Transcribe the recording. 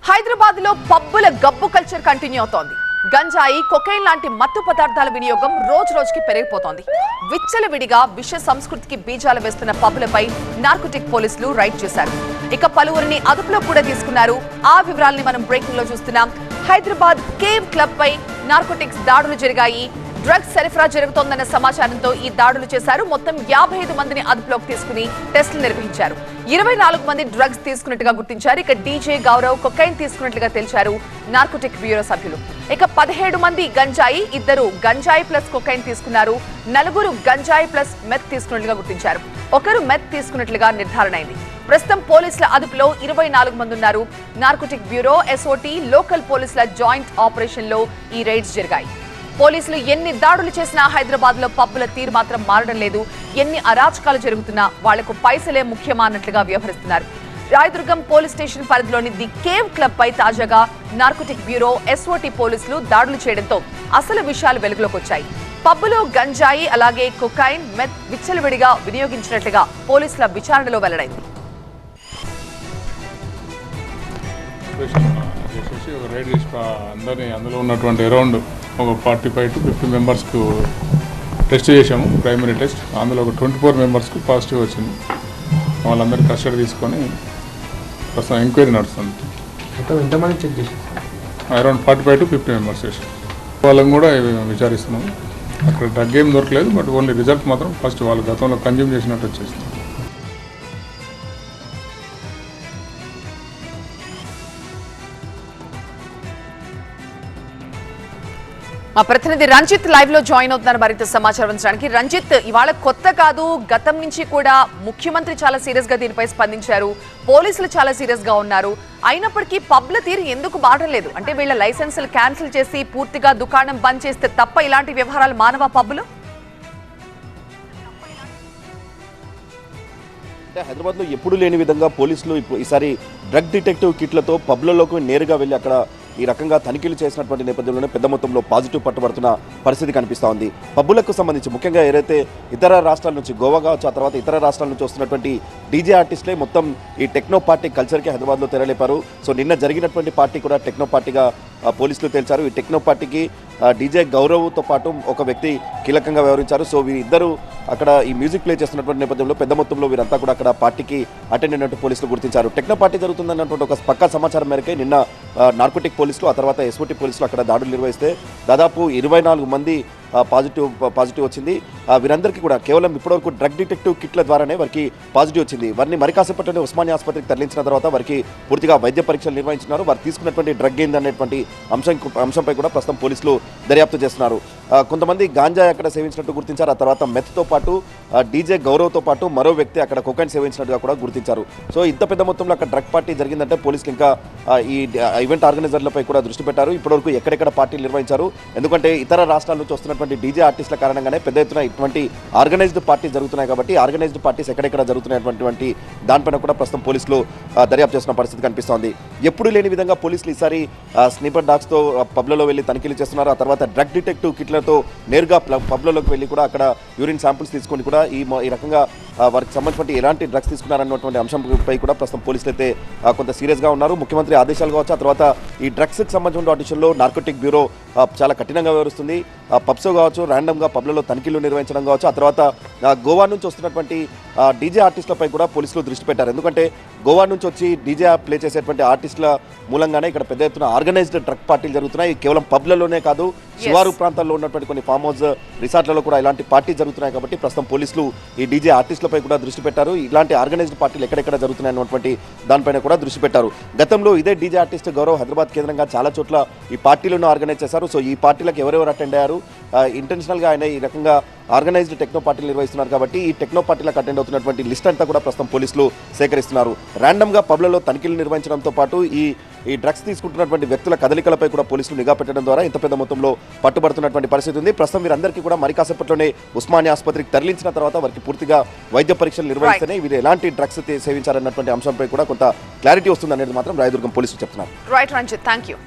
హైదరాబాద్ లో పబ్బుల గబ్బు culture continue అవుతోంది. గంజాయి, కొకైన్ లాంటి మత్తు పదార్థాల వినియోగం రోజు రోజుకి పెరిగిపోతోంది. విచ్చలవిడిగా విష సంస్కృతికి బీజాలు వేస్తున్న పబ్బులపై నార్కోటిక్ పోలీసులు రైడ్ చేశారు. ఇక పలువురిని అదుపులో కూడా తీసుకున్నారు. ఆ వివరాల్ని మనం బ్రేకింగ్ లో చూస్తున్నాం. హైదరాబాద్ కేవ్ క్లబ్ పై నార్కోటిక్స్ దాడులు జరిగాయి. డ్రగ్స్ సరఫరా జరుగుతోందన్న సమాచారంతో ఈ దాడులు చేశారు. మొత్తం 55 మందిని అదుపులోకి తీసుకుని టెస్టులు నిర్వహించారు. 24 మంది డ్రగ్స్ తీసుకున్నట్టుగా గుర్తించారు. ఇక డీజే గౌరవ్ కొకైన్ తీసుకున్నట్లుగా తెలిచారు నార్కోటిక్ బ్యూరో సభ్యులు. ఇక 17 మంది గంజాయి, 2 గంజాయి ప్లస్ కొకైన్ తీసుకున్నారు. 4 గంజాయి ప్లస్ మెత్ తీసుకున్నట్లుగా గుర్తించారు. 1 మెత్ తీసుకున్నట్లుగా నిర్ధారణ అయింది. ప్రస్తుతం పోలీసుల అదుపులో 24 మంది ఉన్నారు. నార్కోటిక్ బ్యూరో, ఎస్ఓటీ, లోకల్ పోలీసుల జాయింట్ ఆపరేషన్ లో ఈ రైడ్స్ జరిగాయి. పోలీసులు ఎన్ని దాడులు చేసినా హైదరాబాద్ లో పబ్బుల తీరు మాత్రం మారడం లేదు. ఎన్ని అరాచకాలు జరుగుతున్నా వాళ్లకు పైసలే ముఖ్యమా అన్నట్లుగా వ్యవహరిస్తున్నారు. రాయదుర్గం పోలీస్ స్టేషన్ పరిధిలోని ది కేవ్ క్లబ్ పై తాజాగా నార్కోటిక్ బ్యూరో, ఎస్ఓటీ పోలీసులు దాడులు చేయడంతో అసలు విషయాలు వెలుగులోకి వచ్చాయి. పబ్బులో గంజాయి, అలాగే కొకైన్, మెత్ విచ్చలవిడిగా వినియోగించినట్లుగా పోలీసుల విచారణలో వెల్లడైంది. రైడ్ చేసి అందరినీ అందులో ఉన్నటువంటి అరౌండ్ ఒక 45 to 50 మెంబర్స్కు టెస్ట్ చేసాము, ప్రైమరీ టెస్ట్. అందులో ఒక 24 మెంబర్స్కు పాజిటివ్ వచ్చింది. వాళ్ళందరినీ కస్టడీ తీసుకొని ప్రస్తుతం ఎంక్వైరీ నడుస్తుంది. ఎంతమంది చెక్ చేసి అరౌండ్ 45 to 50 మెంబర్స్ చేసాం. వాళ్ళని కూడా విచారిస్తున్నాము. అక్కడ డ్రగ్ ఏం దొరకలేదు, బట్ ఓన్లీ రిజల్ట్ మాత్రం ఫస్ట్ వాళ్ళు గతంలో కన్జ్యూమ్ చేసినట్టు వచ్చేసింది. మా ప్రతినిధి రంజిత్ లైవ్ లో జాయిన్ అవుతున్నారు మరింత సమాచారం అందించడానికి. రంజిత్, ఇవాళ కొత్త కాదు, గతం నుంచి కూడా ముఖ్యమంత్రి చాలా సీరియస్ గా దీనిపై స్పందించారు. పోలీసులు చాలా సీరియస్ గా ఉన్నారు. అయినప్పటికీ పబ్ల తీరు ఎందుకు బాడలేదు? అంటే వీళ్ళ లైసెన్సులు క్యాన్సిల్ చేసి పూర్తిగా దుకాణం బంద్ చేస్తే తప్ప ఇలాంటి వ్యవహారాలు మానవా పబ్బులు? అంటే హైదరాబాద్లో ఎప్పుడు లేని విధంగా పోలీసులు ఈసారి డ్రగ్ డిటెక్టివ్ కిట్లతో పబ్లలోకి నేరుగా వెళ్ళి అక్కడ ఈ రకంగా తనిఖీలు చేసినటువంటి నేపథ్యంలోనే పెద్ద మొత్తంలో పాజిటివ్ పట్టుబడుతున్న పరిస్థితి కనిపిస్తూ ఉంది. పబ్బులకు సంబంధించి ముఖ్యంగా ఏదైతే ఇతర రాష్ట్రాల నుంచి, గోవా కావచ్చు, ఆ తర్వాత ఇతర రాష్ట్రాల నుంచి వస్తున్నటువంటి డీజే ఆర్టిస్టులే మొత్తం ఈ టెక్నో పార్టీ కల్చర్కి హైదరాబాద్లో తెరలేపారు. సో నిన్న జరిగినటువంటి పార్టీ కూడా టెక్నో పార్టీగా పోలీసులు తేల్చారు. ఈ టెక్నో పార్టీకి డీజే గౌరవ్తో పాటు ఒక వ్యక్తి కీలకంగా వ్యవహరించారు. సో వీరిద్దరూ అక్కడ ఈ మ్యూజిక్ ప్లే చేస్తున్నటువంటి నేపథ్యంలో పెద్ద మొత్తంలో వీరంతా కూడా అక్కడ పార్టీకి అటెండ్ అయినట్టు పోలీసులు గుర్తించారు. టెక్నో పార్టీ జరుగుతుందన్నటువంటి ఒక పక్కా సమాచారం మేరకే నిన్న నార్కోటిక్ పోలీసులు, ఆ తర్వాత ఎస్ఓటీ పోలీసులు అక్కడ దాడులు నిర్వహిస్తే దాదాపు 24 మంది పాజిటివ్ వచ్చింది. వీరందరికీ కూడా కేవలం ఇప్పటివరకు డ్రగ్ డిటెక్టివ్ కిట్ల ద్వారానే వారికి పాజిటివ్ వచ్చింది. వారిని మరి కాసేపట్లోనే ఉస్మానియా ఆసుపత్రికి తరలించిన తర్వాత వారికి పూర్తిగా వైద్య పరీక్షలు నిర్వహించినారు. వారు తీసుకున్నటువంటి డ్రగ్ ఏందనేటువంటి అంశంపై కూడా ప్రస్తుతం పోలీసులు దర్యాప్తు చేస్తున్నారు. కొంతమంది గాంజా అక్కడ సేవించినట్టు గుర్తించారు. ఆ తర్వాత మెత్తో పాటు డీజే గౌరవ్తో పాటు మరో వ్యక్తి అక్కడ కొకైన్ సేవించినట్టుగా కూడా గుర్తించారు. సో ఇంత పెద్ద మొత్తంలో అక్కడ డ్రగ్ పార్టీ జరిగిందంటే పోలీసులు ఇంకా ఈ ఈవెంట్ ఆర్గనైజర్లపై కూడా దృష్టి పెట్టారు. ఇప్పటివరకు ఎక్కడెక్కడ పార్టీలు నిర్వహించారు, ఎందుకంటే ఇతర రాష్ట్రాల నుంచి వస్తున్నటువంటి డీజే ఆర్టిస్టుల కారణంగానే పెద్ద ఎత్తున ఇటువంటి ఆర్గనైజ్డ్ పార్టీస్ జరుగుతున్నాయి. కాబట్టి ఆర్గనైజ్డ్ పార్టీస్ ఎక్కడెక్కడ జరుగుతున్నటువంటి దానిపైన కూడా ప్రస్తుతం పోలీసులు దర్యాప్తు చేస్తున్న పరిస్థితి కనిపిస్తోంది. ఎప్పుడు లేని విధంగా పోలీసులు ఈసారి స్నీపర్ డాగ్స్తో పబ్లలో వెళ్ళి తనిఖీలు చేస్తున్నారు. ఆ తర్వాత డ్రగ్ డిటెక్టివ్ కిట్లతో నేరుగా పబ్లలోకి వెళ్ళి కూడా అక్కడ యూరిన్ శాంపుల్స్ తీసుకొని కూడా ఈ రకంగా వారికి సంబంధించిన ఎలాంటి డ్రగ్స్ తీసుకున్నారన్నటువంటి అంశంపై కూడా ప్రస్తుతం పోలీసులు అయితే కొంత సీరియస్గా ఉన్నారు. ముఖ్యమంత్రి ఆదేశాలు కావచ్చు, ఆ తర్వాత ఈ డ్రగ్స్కి సంబంధించిన ఆడిషన్లో నార్కోటిక్ బ్యూరో చాలా కఠినంగా వ్యవహరిస్తుంది. పబ్స్ కావచ్చు, ర్యాండమ్గా పబ్లలో తనిఖీలు నిర్వహించడం కావచ్చు, ఆ తర్వాత గోవా నుంచి వస్తున్నటువంటి డీజే ఆర్టిస్టులపై కూడా పోలీసులు దృష్టి పెట్టారు. ఎందుకంటే గోవా నుంచి వచ్చి డీజే ప్లే చేసేటువంటి ఆర్టిస్టుల మూలంగానే ఇక్కడ పెద్ద ఎత్తున ఆర్గనైజ్డ్ డ్రగ్ పార్టీలు జరుగుతున్నాయి. కేవలం పబ్లలోనే కాదు, శివారు ప్రాంతాల్లో ఉన్నటువంటి కొన్ని ఫామ్ హౌస్ రిసార్ట్లలో కూడా ఇలాంటి పార్టీ జరుగుతున్నాయి. కాబట్టి ప్రస్తుతం పోలీసులు ఈ డీజే ఆర్టిస్టులపై కూడా దృష్టి పెట్టారు. ఇలాంటి ఆర్గనైజ్డ్ పార్టీలు ఎక్కడెక్కడ జరుగుతున్నాయి అన్నటువంటి దానిపైన కూడా దృష్టి పెట్టారు. గతంలో ఇదే డీజే ఆర్టిస్ట్ గౌరవ్ హైదరాబాద్ కేంద్రంగా చాలా చోట్ల ఈ పార్టీలను ఆర్గనైజ్ చేశారు. సో ఈ పార్టీలకు ఎవరెవరు అటెండ్ అయ్యారు, ఇంటెన్షనల్గా ఆయన ఈ రకంగా ఆర్గనైజ్డ్ టెక్నో పార్టీలు నిర్వహిస్తున్నారు. కాబట్టి ఈ టెక్నో పార్టీలకు అటెండ్ అవుతున్నటువంటి లిస్ట్ అంతా కూడా ప్రస్తుతం పోలీసులు సేకరిస్తున్నారు. ర్యాండమ్గా పబ్లలో తనిఖీలు నిర్వహించడంతో పాటు ఈ డ్రగ్స్ తీసుకుంటున్నటువంటి వ్యక్తుల కదలికలపై కూడా పోలీసులు నిఘా పెట్టడం ద్వారా ఇంత పెద్ద మొత్తంలో పట్టుబడుతున్నటువంటి పరిస్థితి ఉంది. ప్రస్తుతం వీరందరికీ కూడా మరి కాసేపట్లోనే ఉస్మానియా ఆసుపత్రికి తరలించిన తర్వాత వారికి పూర్తిగా వైద్య పరీక్షలు నిర్వహిస్తేనే వీరు ఎలాంటి డ్రగ్స్ సేవించారన్నటువంటి అంశంపై కూడా కొంత క్లారిటీ వస్తుంది అనేది మాత్రం రాయదుర్గం పోలీసులు చెప్తున్నారు. Right Ranjith, thank you.